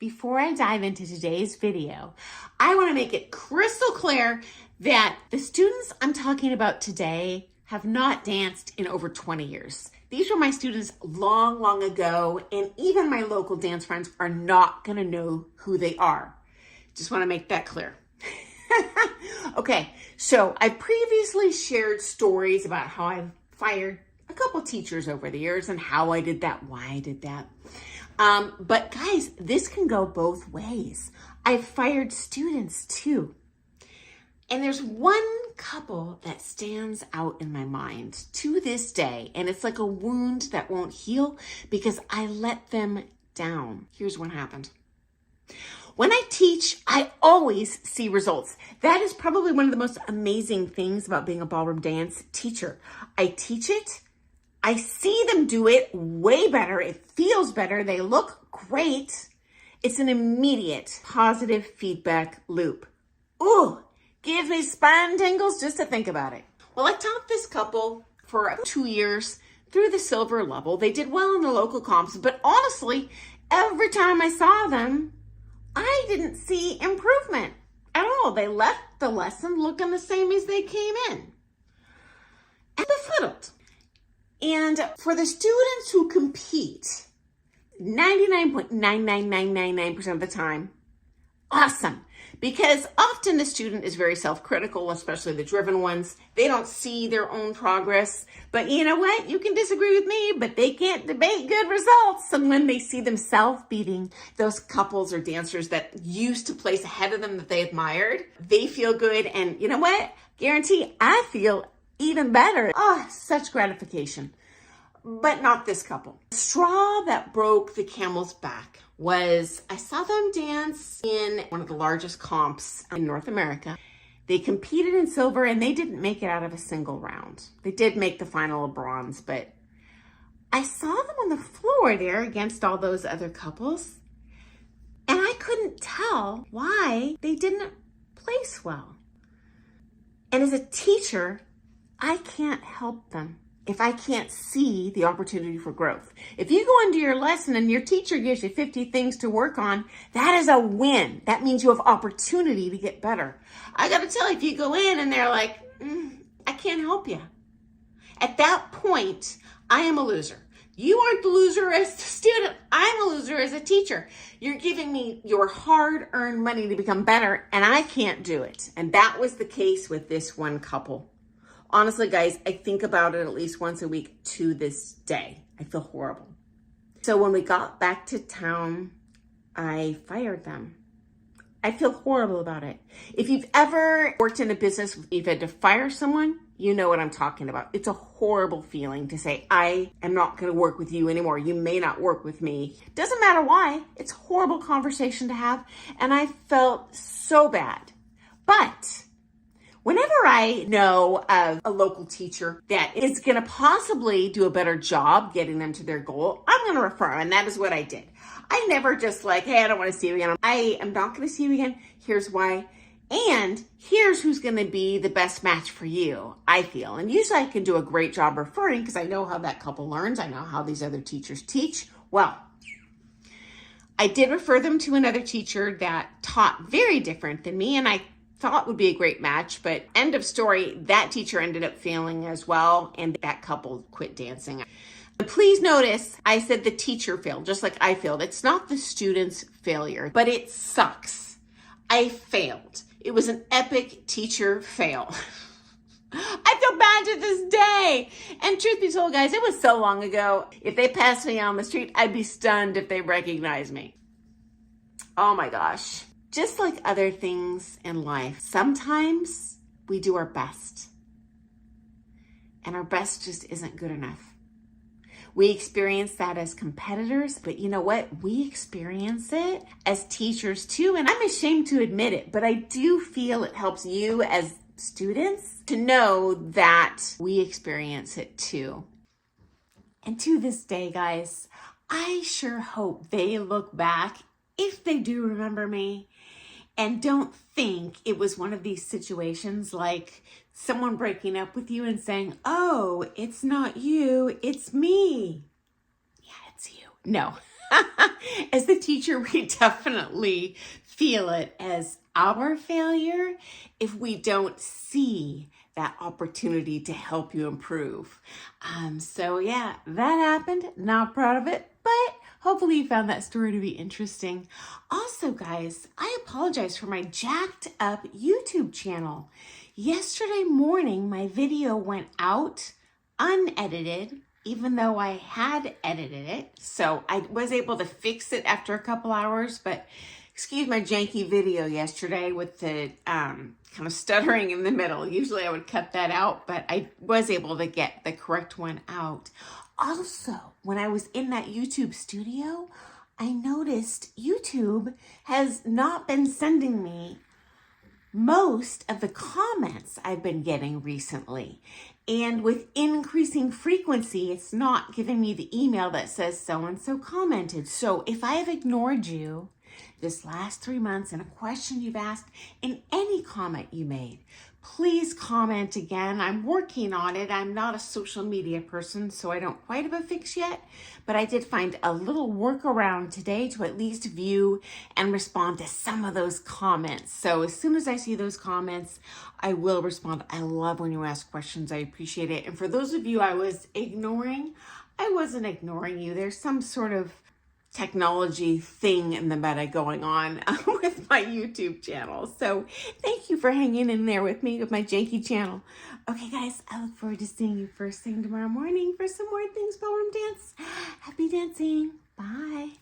Before I dive into today's video, I want to make it crystal clear that the students I'm talking about today have not danced in over 20 years. These were my students long ago, and even my local dance friends are not going to know who they are. Just want to make that clear. Okay, so I previously shared stories about how I fired a couple teachers over the years and how I did that, why I did that. But guys, this can go both ways. I've fired students too. And there's one couple that stands out in my mind to this day, and it's like a wound that won't heal because I let them down. Here's what happened. When I teach, I always see results. That is probably one of the most amazing things about being a ballroom dance teacher. I teach it, I see them do it way better. It feels better. They look great. It's an immediate positive feedback loop. Ooh, gives me spine tingles just to think about it. Well, I taught this couple for 2 years through the silver level. They did well in the local comps, but honestly, every time I saw them, I didn't see improvement at all. They left the lesson looking the same as they came in. And befuddled. And for the students who compete, 99.99999% of the time, awesome. Because often the student is very self-critical, especially the driven ones. They don't see their own progress. But you know what? You can disagree with me, but they can't debate good results. And when they see themselves beating those couples or dancers that used to place ahead of them that they admired, they feel good. And you know what? Guarantee I feel even better. Oh, such gratification. But not this couple. The straw that broke the camel's back was I saw them dance in one of the largest comps in North America. They competed in silver and they didn't make it out of a single round. They did make the final of bronze, but I saw them on the floor there against all those other couples, and I couldn't tell why they didn't place well. And as a teacher, I can't help them if I can't see the opportunity for growth. If you go into your lesson and your teacher gives you 50 things to work on, that is a win. That means you have opportunity to get better. I gotta tell you, if you go in and they're like, I can't help you. At that point, I am a loser. You aren't the loser as the student. I'm a loser as a teacher. You're giving me your hard-earned money to become better, and I can't do it. And that was the case with this one couple. Honestly, guys, I think about it at least once a week to this day. I feel horrible. So when we got back to town, I fired them. I feel horrible about it. If you've ever worked in a business, you've had to fire someone, you know what I'm talking about. It's a horrible feeling to say, I am not going to work with you anymore. You may not work with me. Doesn't matter why. It's a horrible conversation to have. And I felt so bad. But whenever I know of a local teacher that is going to possibly do a better job getting them to their goal, I'm going to refer them. And that is what I did. I never just like, hey, I don't want to see you again. I am not going to see you again. Here's why. And here's who's going to be the best match for you, I feel. And usually I can do a great job referring because I know how that couple learns. I know how these other teachers teach. Well, I did refer them to another teacher that taught very different than me, and I thought would be a great match, but end of story, that teacher ended up failing as well, and that couple quit dancing. But please notice, I said the teacher failed, just like I failed. It's not the student's failure, but it sucks. I failed. It was an epic teacher fail. I feel bad to this day. And truth be told, guys, it was so long ago. If they passed me on the street, I'd be stunned if they recognized me. Oh my gosh. Just like other things in life, sometimes we do our best, and our best just isn't good enough. We experience that as competitors, but you know what? We experience it as teachers too, and I'm ashamed to admit it, but I do feel it helps you as students to know that we experience it too. And to this day, guys, I sure hope they look back, if they do remember me, and don't think it was one of these situations like someone breaking up with you and saying, oh, it's not you, it's me. Yeah, it's you. No. As the teacher, we definitely feel it as our failure if we don't see that opportunity to help you improve. So yeah, that happened. Not proud of it, but hopefully you found that story to be interesting. Also, guys, I apologize for my jacked up YouTube channel. Yesterday morning, my video went out unedited, even though I had edited it. So I was able to fix it after a couple hours, but excuse my janky video yesterday with the kind of stuttering in the middle. Usually I would cut that out, but I was able to get the correct one out. Also, when I was in that YouTube studio, I noticed YouTube has not been sending me most of the comments I've been getting recently. And with increasing frequency, it's not giving me the email that says so-and-so commented. So if I have ignored you this last 3 months in a question you've asked, in any comment you made, please comment again. I'm working on it. I'm not a social media person, so I don't quite have a fix yet, but I did find a little workaround today to at least view and respond to some of those comments. So as soon as I see those comments, I will respond. I love when you ask questions. I appreciate it. And for those of you I was ignoring, I wasn't ignoring you. There's some sort of technology thing in the meta going on with my YouTube channel. So thank you for hanging in there with me with my janky channel. Okay, guys, I look forward to seeing you first thing tomorrow morning for some more Things Ballroom Dance. Happy dancing. Bye.